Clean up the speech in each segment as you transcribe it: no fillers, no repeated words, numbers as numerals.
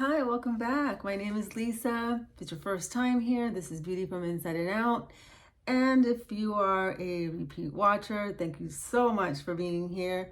Hi, welcome back. My name is Lisa. If it's your first time here, this is Beauty from Inside and Out. And if you are a repeat watcher, thank you so much for being here.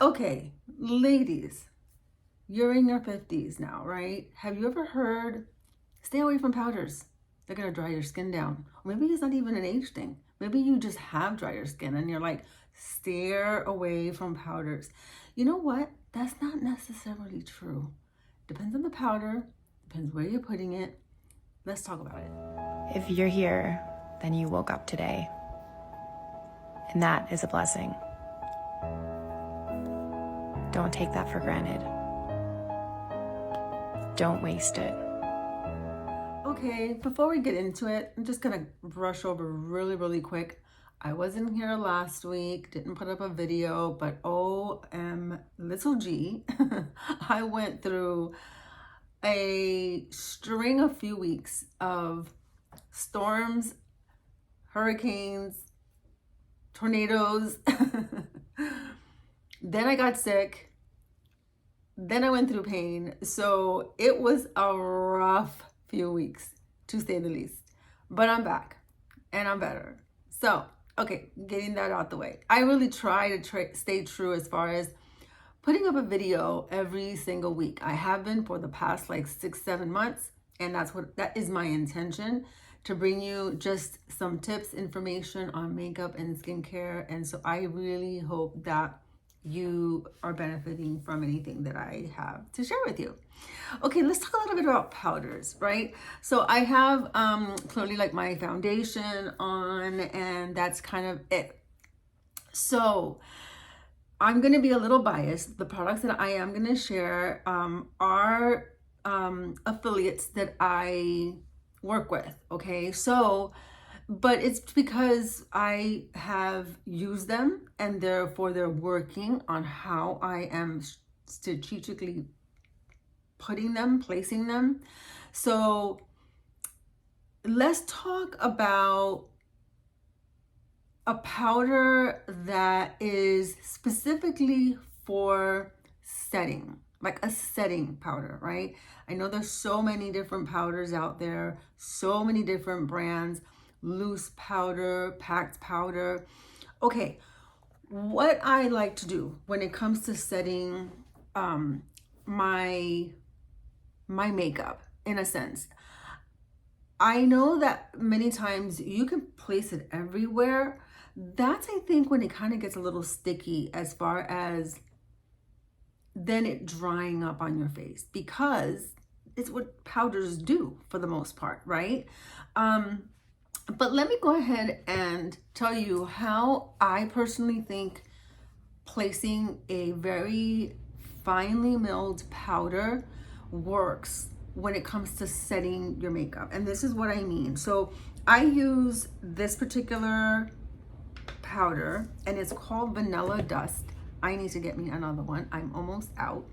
Okay, ladies, you're in your 50s now, right? Have you ever heard, stay away from powders? They're gonna dry your skin down. Or maybe it's not even an age thing. Maybe you just have drier skin and you're like, steer away from powders. You know what? That's not necessarily true. Depends on the powder, depends where you're putting it. Let's talk about it. If you're here, then you woke up today. And that is a blessing. Don't take that for granted. Don't waste it. Okay, before we get into it, I'm just gonna brush over really quick. I wasn't here last week, didn't put up a video, but little G, I went through a few weeks of storms, hurricanes, tornadoes. Then I got sick. Then I went through pain. So it was a rough few weeks, to say the least. But I'm back and I'm better. So, okay, getting that out the way. I really try to stay true as far as putting up a video every single week. I have been for the past like 6-7 months, and that is my intention, to bring you just some tips, information on makeup and skincare. And so I really hope that you are benefiting from anything that I have to share with you. Okay, let's talk a little bit about powders, right? So I have clearly like my foundation on, and that's kind of it. So I'm going to be a little biased. The products that I am going to share are affiliates that I work with, okay? So, but it's because I have used them and therefore they're working on how I am strategically placing them. So let's talk about a powder that is specifically for setting, like a setting powder, right? I know there's so many different powders out there, so many different brands, loose powder, packed powder. Okay, what I like to do when it comes to setting my makeup, in a sense, I know that many times you can place it everywhere. That's, I think, when it kind of gets a little sticky as far as then it drying up on your face, because it's what powders do for the most part, right? But let me go ahead and tell you how I personally think placing a very finely milled powder works when it comes to setting your makeup. And this is what I mean. So I use this particular powder and it's called Vanilla Dust. I need to get me another one. I'm almost out.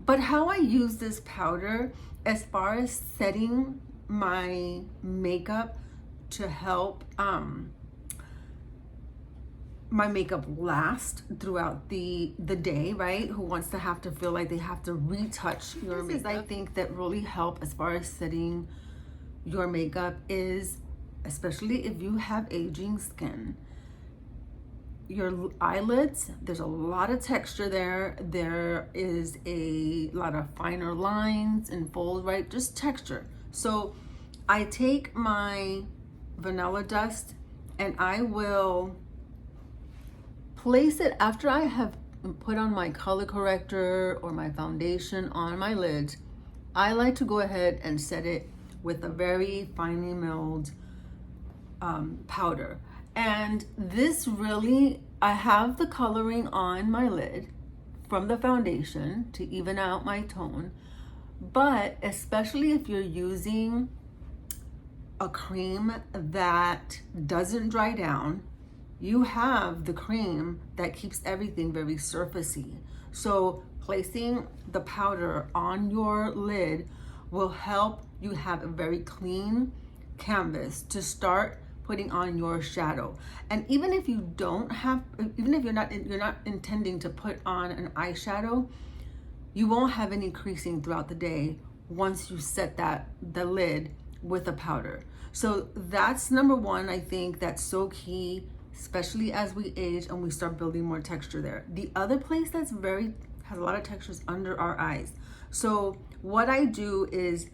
But how I use this powder as far as setting my makeup to help my makeup last throughout the day, right? Who wants to have to feel like they have to retouch your makeup? I think that really help as far as setting your makeup is, especially if you have aging skin, your eyelids, there's a lot of texture there. There is a lot of finer lines and folds, right? Just texture. So I take my Vanilla Dust and I will place it after I have put on my color corrector or my foundation on my lids. I like to go ahead and set it with a very finely milled powder. And this really, I have the coloring on my lid from the foundation to even out my tone. But especially if you're using a cream that doesn't dry down, you have the cream that keeps everything very surfacey. So placing the powder on your lid will help you have a very clean canvas to start putting on your shadow. And even if you don't have, even if you're not intending to put on an eyeshadow, you won't have any creasing throughout the day once you set the lid with a powder. So that's number one. I think that's so key, especially as we age and we start building more texture there. The other place that's has a lot of textures under our eyes. So what I do is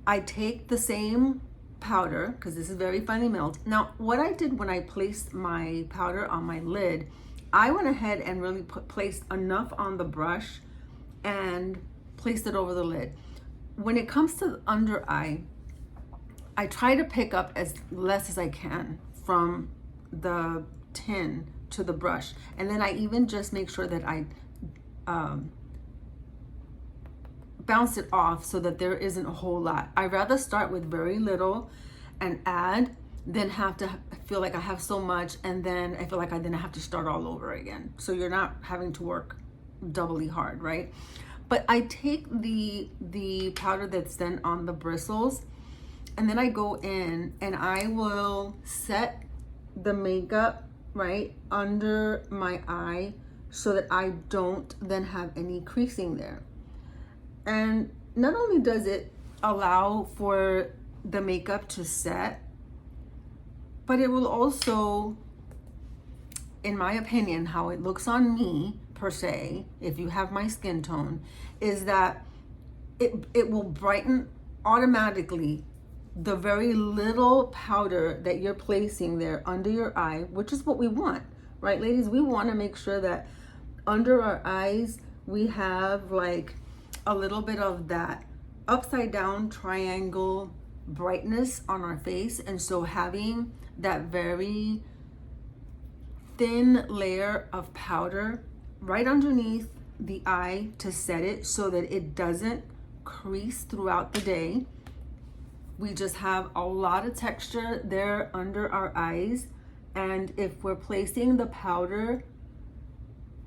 I take the same powder, because this is very finely milled. Now, what I did when I placed my powder on my lid, I went ahead and really placed enough on the brush and placed it over the lid. When it comes to the under eye, I try to pick up as less as I can from the tin to the brush. And then I even just make sure that I bounce it off so that there isn't a whole lot. I rather start with very little and add than have to feel like I have so much and then I feel like I have to start all over again. So you're not having to work doubly hard, right? But I take the powder that's then on the bristles, and then I go in and I will set the makeup right under my eye so that I don't then have any creasing there. And not only does it allow for the makeup to set, but it will also, in my opinion, how it looks on me per se, if you have my skin tone, is that it will brighten automatically the very little powder that you're placing there under your eye, which is what we want, right, ladies? We want to make sure that under our eyes we have like a little bit of that upside down triangle brightness on our face. And so having that very thin layer of powder right underneath the eye to set it so that it doesn't crease throughout the day. We just have a lot of texture there under our eyes. And if we're placing the powder,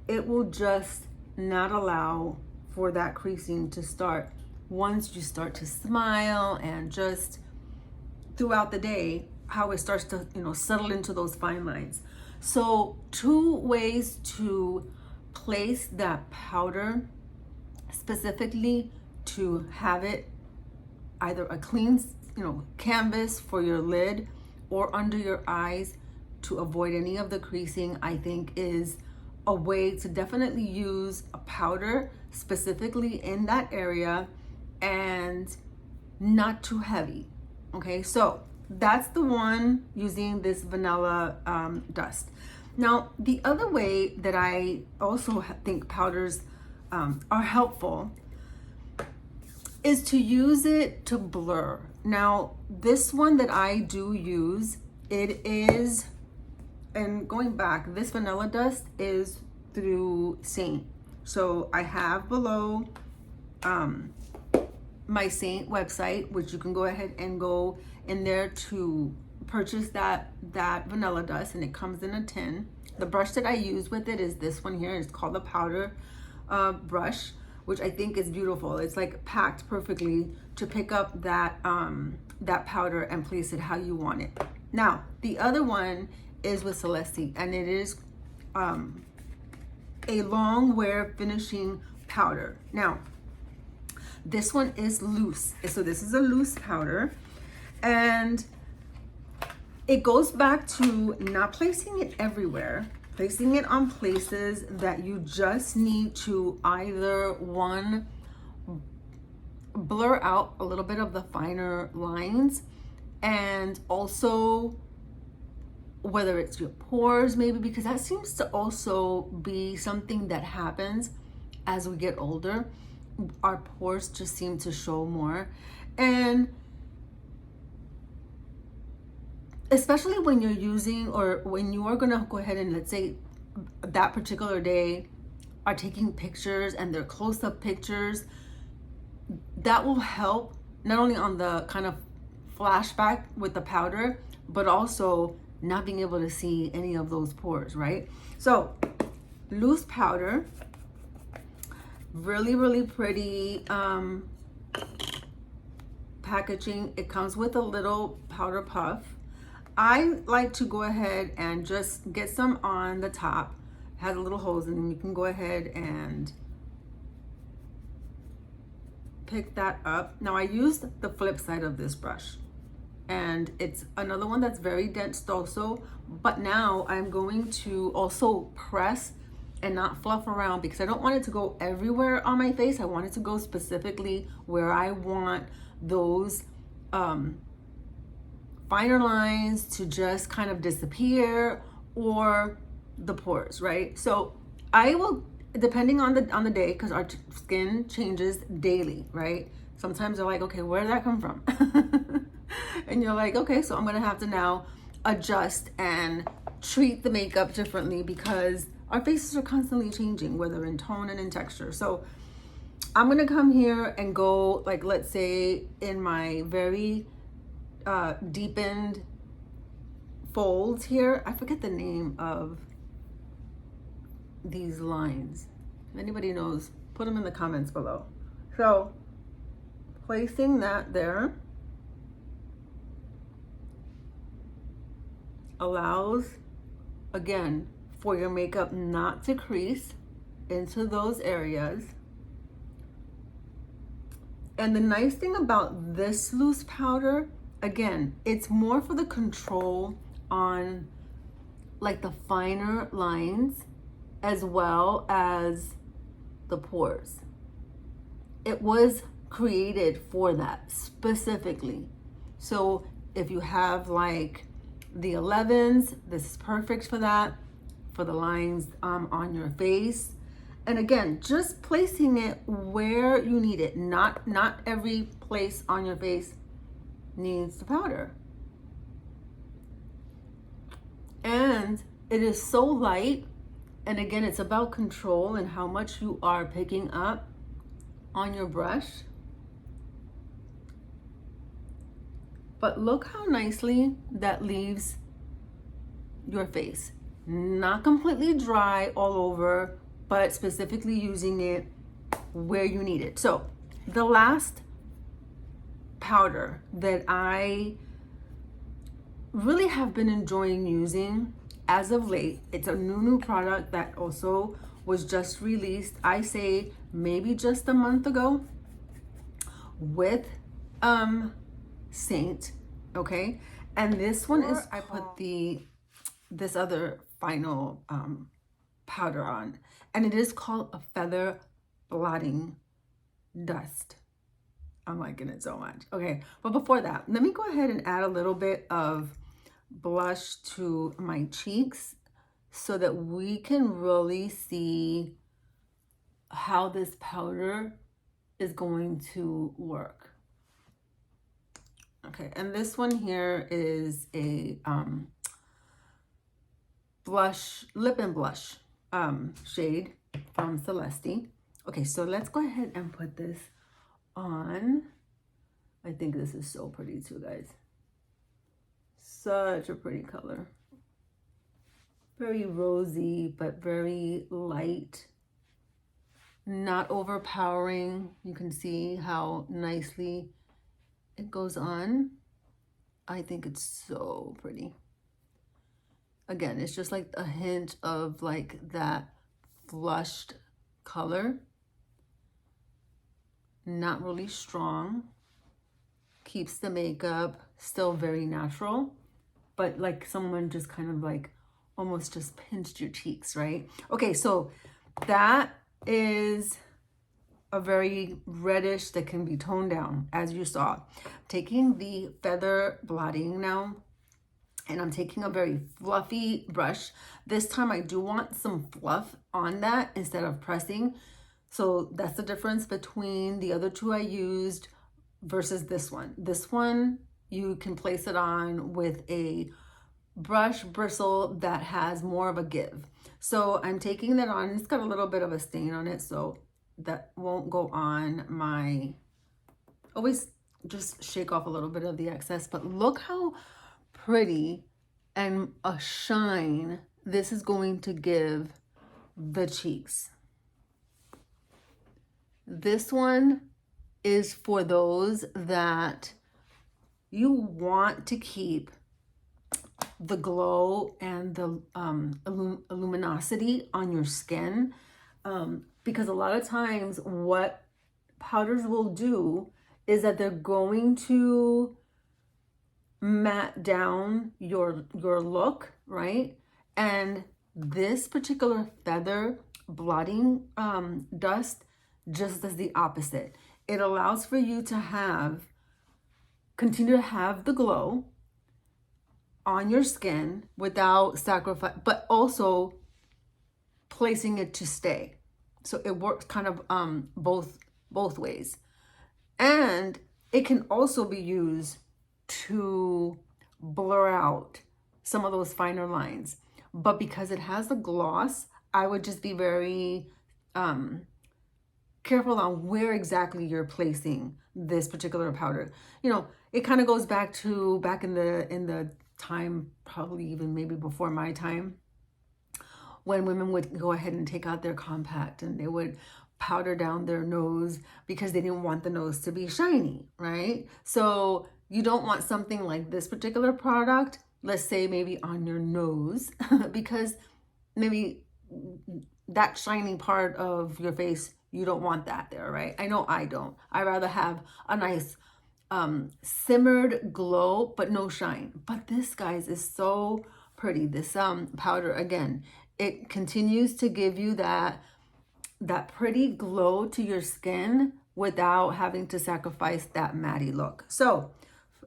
it will just not allow for that creasing to start once you start to smile, and just throughout the day, how it starts to, settle into those fine lines. So 2 ways to place that powder specifically to have it either a clean, canvas for your lid or under your eyes to avoid any of the creasing, I think is a way to definitely use a powder specifically in that area and not too heavy. Okay, so that's the one using this vanilla dust. Now, the other way that I also think powders are helpful is to use it to blur. Now, this one that I do use, it is, and going back, this vanilla dust is through Seint. So I have below my Seint website, which you can go ahead and go in there to purchase that vanilla dust, and it comes in a tin. The brush that I use with it is this one here. It's called the powder brush, which I think is beautiful. It's like packed perfectly to pick up that powder and place it how you want it. Now, the other one is with Celeste, and it is a long wear finishing powder. Now, this one is loose. So this is a loose powder, and it goes back to not placing it everywhere, placing it on places that you just need to either one, blur out a little bit of the finer lines, and also whether it's your pores maybe, because that seems to also be something that happens as we get older. Our pores just seem to show more, and especially when you're using, or when you are gonna go ahead and, let's say that particular day, are taking pictures and they're close-up pictures, that will help not only on the kind of flashback with the powder, but also not being able to see any of those pores, right? So loose powder, really, really pretty packaging. It comes with a little powder puff. I like to go ahead and just get some on the top. It has little holes, and then you can go ahead and pick that up. Now I used the flip side of this brush, and it's another one that's very dense also, but now I'm going to also press and not fluff around because I don't want it to go everywhere on my face. I want it to go specifically where I want those finer lines to just kind of disappear, or the pores, right? So I will, depending on the day, because our skin changes daily, right? Sometimes they're like, okay, where did that come from? And you're like, okay, so I'm gonna have to now adjust and treat the makeup differently because our faces are constantly changing, whether in tone and in texture. So I'm gonna come here and go, like, let's say in my very deepened folds here. I forget the name of these lines. If anybody knows, put them in the comments below. So placing that there allows, again, for your makeup not to crease into those areas. And the nice thing about this loose powder, again, it's more for the control on like the finer lines as well as the pores. It was created for that specifically. So if you have like the 11s, this is perfect for that, for the lines on your face. And again, just placing it where you need it. Not every place on your face needs the powder. And it is so light. And again, it's about control and how much you are picking up on your brush. But look how nicely that leaves your face. Not completely dry all over, but specifically using it where you need it. So the last powder that I really have been enjoying using as of late, it's a new product that also was just released, I say maybe just a month ago, with Seint, okay? And this one is, I put this other final powder on, and it is called a feather blotting dust. I'm liking it so much. Okay, but before that, let me go ahead and add a little bit of blush to my cheeks so that we can really see how this powder is going to work. Okay, and this one here is a blush, lip and blush shade from Celeste. Okay, so let's go ahead and put this on. I think this is so pretty too, guys. Such a pretty color. Very rosy, but very light. Not overpowering. You can see how nicely it goes on. I think it's so pretty. Again, it's just like a hint of like that flushed color. Not really strong. Keeps the makeup still very natural, but like someone just kind of like almost just pinched your cheeks, right? Okay, so that is a very reddish that can be toned down, as you saw. Taking the feather blotting now, and I'm taking a very fluffy brush. This time I do want some fluff on that instead of pressing. So that's the difference between the other two I used versus this one. This one, you can place it on with a brush bristle that has more of a give. So I'm taking that on. It's got a little bit of a stain on it, so that won't go on my, always just shake off a little bit of the excess. But look how pretty and a shine this is going to give the cheeks. This one is for those that you want to keep the glow and the luminosity on your skin, because a lot of times what powders will do is that they're going to matte down your look, right? And this particular feather blotting dust just does the opposite. It allows for you to continue to have the glow on your skin without sacrifice, but also placing it to stay. So it works kind of both ways. And it can also be used to blur out some of those finer lines. But because it has the gloss, I would just be very careful on where exactly you're placing this particular powder. You know, it kind of goes back in the time, probably even maybe before my time, when women would go ahead and take out their compact and they would powder down their nose because they didn't want the nose to be shiny, right? So you don't want something like this particular product, let's say maybe on your nose, because maybe that shiny part of your face, you don't want that there, right? I know I don't. I rather have a nice simmered glow, but no shine. But this, guys, is so pretty. This powder, again, it continues to give you that pretty glow to your skin without having to sacrifice that matty look. So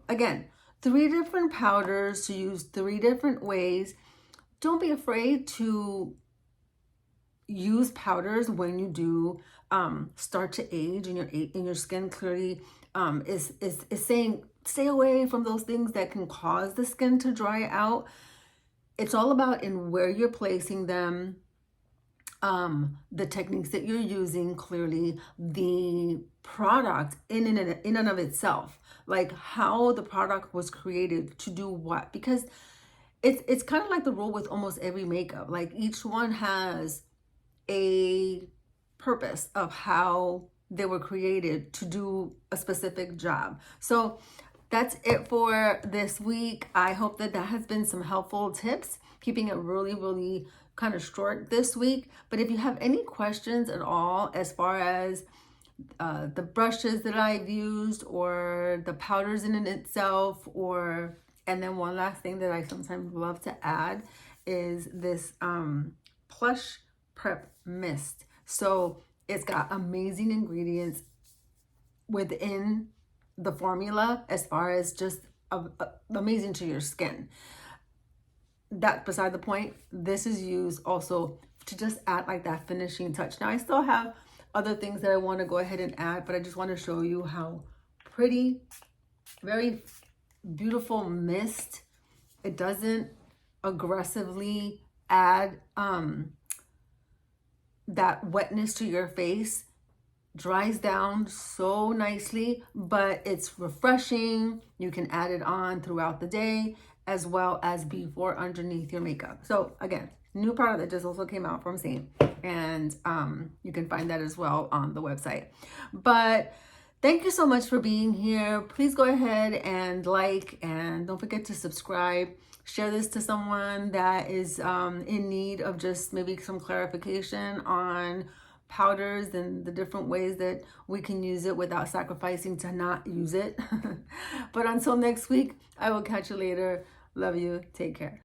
again, 3 different powders to use 3 different ways. Don't be afraid to use powders when you do start to age and your skin clearly is saying stay away from those things that can cause the skin to dry out. It's all about in where you're placing them, the techniques that you're using, clearly the product in and of itself, like how the product was created to do what, because it's kind of like the rule with almost every makeup. Like each one has a purpose of how they were created to do a specific job. So that's it for this week. I hope that has been some helpful tips, keeping it really, really kind of short this week. But if you have any questions at all as far as the brushes that I've used or the powders in itself, and then one last thing that I sometimes love to add is this Plush Prep Mist. So it's got amazing ingredients within the formula as far as just amazing to your skin. That beside the point, this is used also to just add like that finishing touch. Now I still have other things that I want to go ahead and add, but I just want to show you how pretty, very beautiful mist. It doesn't aggressively add that wetness to your face, dries down so nicely, but it's refreshing. You can add it on throughout the day as well as before underneath your makeup. So again, new product that just also came out from Seint, and you can find that as well on the website. But thank you so much for being here. Please go ahead and like, and don't forget to subscribe. Share this to someone that is in need of just maybe some clarification on powders and the different ways that we can use it without sacrificing to not use it. But until next week, I will catch you later. Love you. Take care.